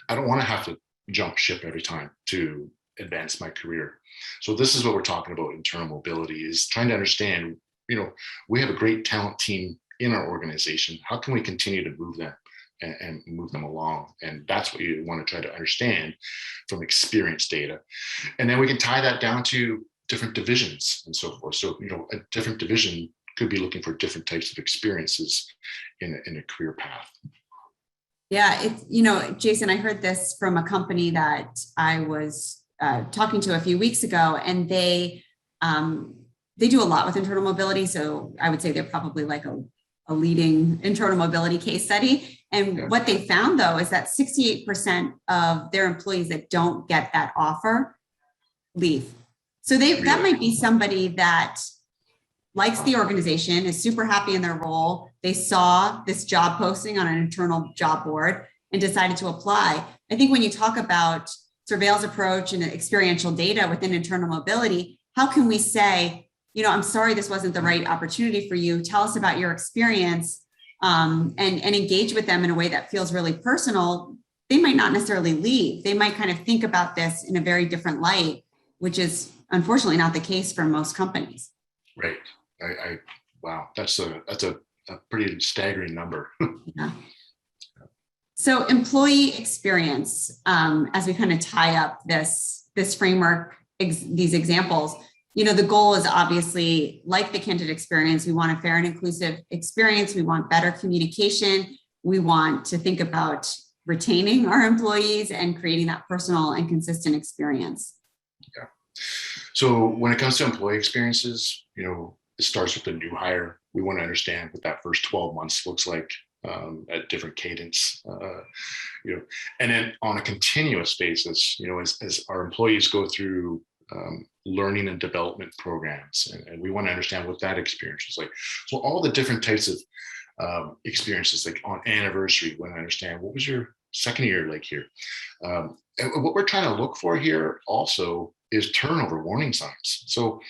I don't want to have to jump ship every time to advance my career. So this is what we're talking about. Internal mobility is trying to understand, we have a great talent team in our organization. How can we continue to move them and move them along? And that's what you want to try to understand from experience data. And then we can tie that down to different divisions and so forth. So, a different division could be looking for different types of experiences in a career path.
Yeah, Jason, I heard this from a company that I was talking to a few weeks ago, and they do a lot with internal mobility. So I would say they're probably like a a leading internal mobility case study. And what they found, though, is that 68% of their employees that don't get that offer leave. So that might be somebody that likes the organization, is super happy in their role. They saw this job posting on an internal job board and decided to apply. I think when you talk about surveillance approach and experiential data within internal mobility, how can we say, I'm sorry, this wasn't the right opportunity for you. Tell us about your experience, and engage with them in a way that feels really personal. They might not necessarily leave. They might kind of think about this in a very different light, which is unfortunately not the case for most companies.
Right. Wow, that's a pretty staggering number.
Yeah. So employee experience, as we kind of tie up this framework, these examples, the goal is obviously, like the candidate experience, we want a fair and inclusive experience. We want better communication. We want to think about retaining our employees and creating that personal and consistent experience.
Yeah. So when it comes to employee experiences, it starts with the new hire. We want to understand what that first 12 months looks like at different cadence, and then on a continuous basis, as our employees go through learning and development programs, and we want to understand what that experience is like. So all the different types of experiences, like on anniversary, we want to understand what was your second year like here. And what we're trying to look for here also is turnover warning signs. So,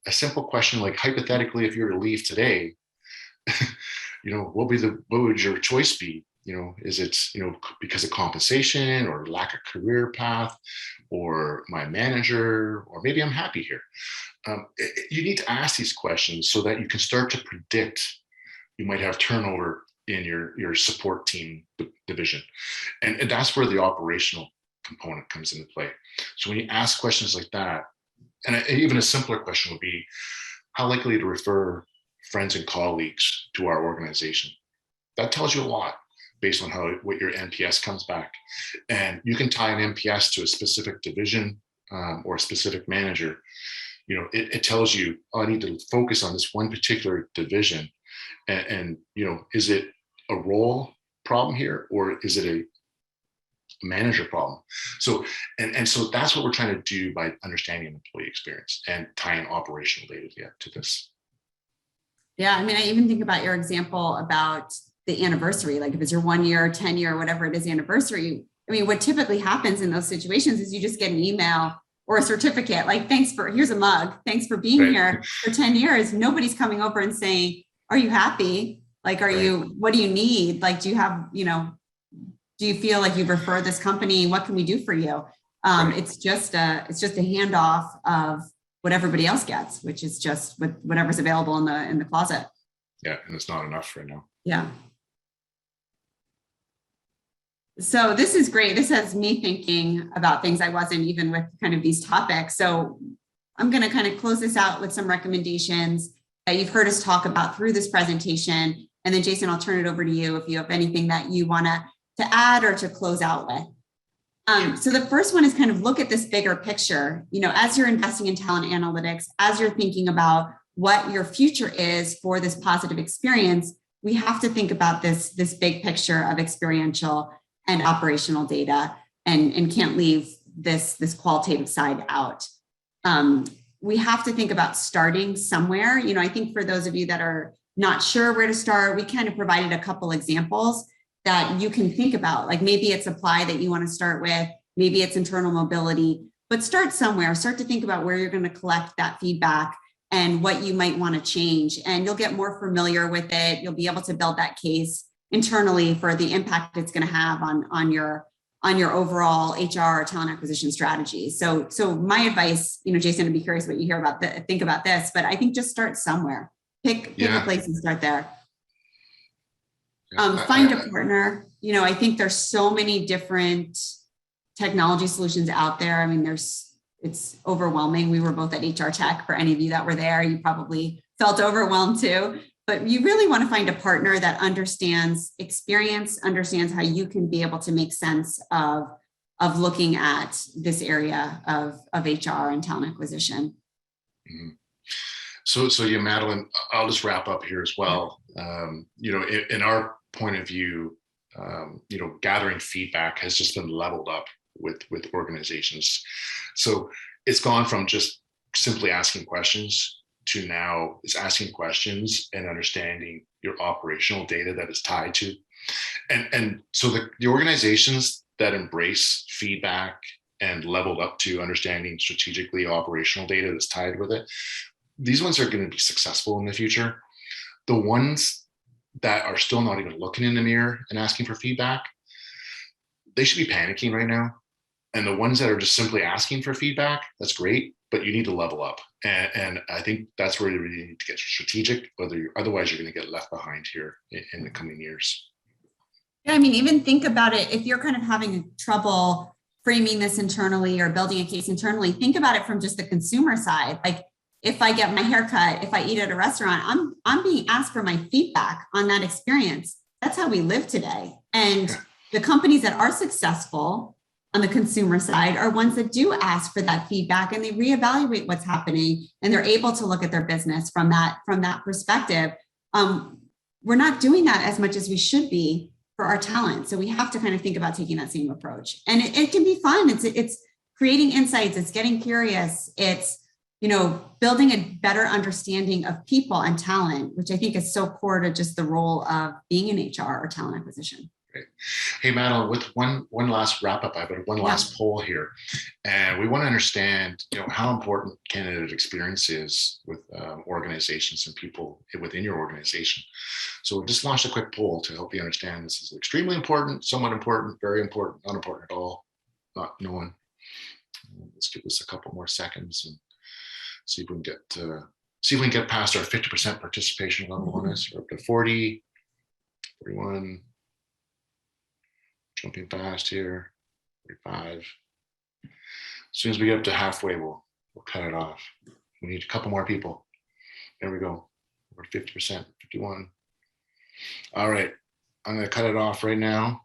a simple question like, hypothetically, if you were to leave today, what would your choice be? Is it, because of compensation or lack of career path, or my manager, or maybe I'm happy here? You need to ask these questions so that you can start to predict you might have turnover in your support team division. And that's where the operational component comes into play. So when you ask questions like that, and even a simpler question would be, how likely to refer friends and colleagues to our organization? That tells you a lot based on what your NPS comes back. And you can tie an NPS to a specific division or a specific manager. It tells you, I need to focus on this one particular division. And is it a role problem here, or is it a manager problem? So, and so that's what we're trying to do by understanding employee experience and tying operational data to this.
Yeah, I even think about your example about the anniversary, like if it's your 1 year, 10 year, whatever it is, anniversary. What typically happens in those situations is you just get an email or a certificate, like, here's a mug, thanks for being here for 10 years. Nobody's coming over and saying, are you happy? Like, what do you need? Like, do you have, do you feel like you've referred this company? What can we do for you? It's just a handoff of what everybody else gets, which is just whatever's available in the closet.
Yeah, and it's not enough right now.
Yeah. So this is great. This has me thinking about things I wasn't even with kind of these topics. So I'm going to kind of close this out with some recommendations that you've heard us talk about through this presentation. And then Jason, I'll turn it over to you if you have anything that you want to add or to close out with. So the first one is kind of look at this bigger picture. As you're investing in talent analytics, as you're thinking about what your future is for this positive experience, we have to think about this big picture of experiential and operational data, and can't leave this qualitative side out. We have to think about starting somewhere. I think for those of you that are not sure where to start, we kind of provided a couple examples that you can think about. Like maybe it's apply that you want to start with, maybe it's internal mobility, but start somewhere. Start to think about where you're going to collect that feedback and what you might want to change. And you'll get more familiar with it. You'll be able to build that case internally for the impact it's going to have on your overall HR or talent acquisition strategy. So my advice, Jason, I'd be curious what you hear about think about this, but I think just start somewhere. Pick a place and start there. Find a partner. I think there's so many different technology solutions out there. It's overwhelming. We were both at HR Tech. For any of you that were there, you probably felt overwhelmed too. But you really want to find a partner that understands experience, understands how you can be able to make sense of looking at this area of HR and talent acquisition.
Mm-hmm. So yeah, Madeline, I'll just wrap up here as well. In our point of view, gathering feedback has just been leveled up with organizations. So it's gone from just simply asking questions to now it's asking questions and understanding your operational data that is tied to. And so the organizations that embrace feedback and leveled up to understanding strategically operational data that's tied with it, these ones are going to be successful in the future. The ones that are still not even looking in the mirror and asking for feedback, they should be panicking right now. And the ones that are just simply asking for feedback, that's great, but you need to level up. And I think that's where you really need to get strategic, otherwise you're going to get left behind here in the coming years.
Yeah, I mean, even think about it. If you're kind of having trouble framing this internally or building a case internally, think about it from just the consumer side. Like, if I get my hair cut, if I eat at a restaurant, I'm being asked for my feedback on that experience. That's how we live today. And the companies that are successful on the consumer side are ones that do ask for that feedback, and they reevaluate what's happening, and they're able to look at their business from that perspective. We're not doing that as much as we should be for our talent. So we have to kind of think about taking that same approach. And it can be fun. It's creating insights. It's getting curious. It's building a better understanding of people and talent, which I think is so core to just the role of being in HR or talent acquisition.
Great. Hey, Madeline, with one last wrap up, I have one last poll here, and we want to understand, how important candidate experience is with organizations and people within your organization. So we just launched a quick poll to help you understand this is extremely important, somewhat important, very important, not important at all, not knowing. Let's give this a couple more seconds and see if we can get past our 50% participation level on this. We're up to 40, 41. Jumping fast here, 45. As soon as we get up to halfway, we'll cut it off. We need a couple more people. There we go. We're 50%, 51. All right, I'm gonna cut it off right now.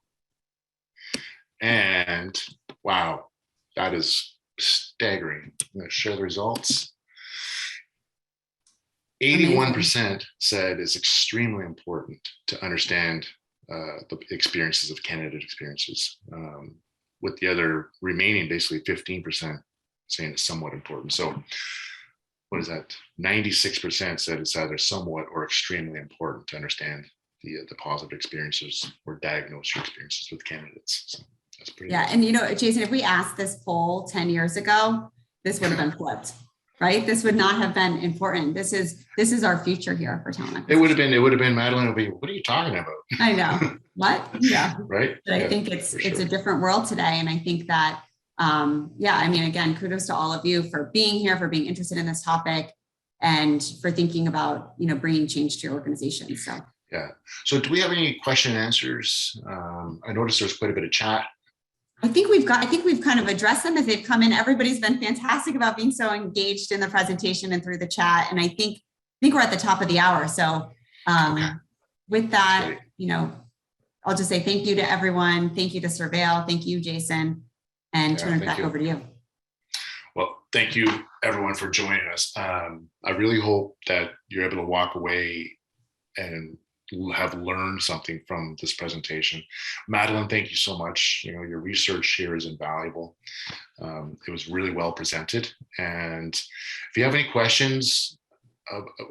And wow, that is staggering. I'm gonna share the results. 81% said it's extremely important to understand the experiences of candidate experiences, with the other remaining basically 15% saying it's somewhat important. So what is that? 96% said it's either somewhat or extremely important to understand the positive experiences or diagnose your experiences with candidates. So that's pretty
amazing. And Jason, if we asked this poll 10 years ago, this would have been flipped. Right? This would not have been important. This is our future here for talent acquisition.
It would have been Madeline would be, what are you talking about?
I know. What? Yeah.
Right.
But I think it's a different world today. And I think that, again, kudos to all of you for being here, for being interested in this topic, and for thinking about, bringing change to your organization. So.
Yeah. So do we have any question and answers? I noticed there's quite a bit of chat.
I think we've kind of addressed them as they've come in. Everybody's been fantastic about being so engaged in the presentation and through the chat. And I think we're at the top of the hour. So with that, I'll just say thank you to everyone. Thank you to Surveil. Thank you, Jason, and turn it back over to you.
Well, thank you everyone for joining us. I really hope that you're able to walk away and have learned something from this presentation. Madeline, thank you so much. Your research here is invaluable. It was really well presented. And if you have any questions,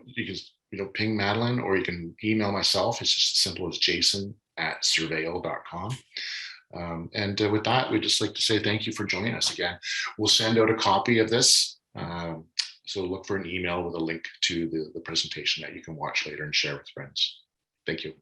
you can ping Madeline, or you can email myself. It's just as simple as jason@surveil.com. And with that, we'd just like to say thank you for joining us again. We'll send out a copy of this. So look for an email with a link to the presentation that you can watch later and share with friends. Thank you.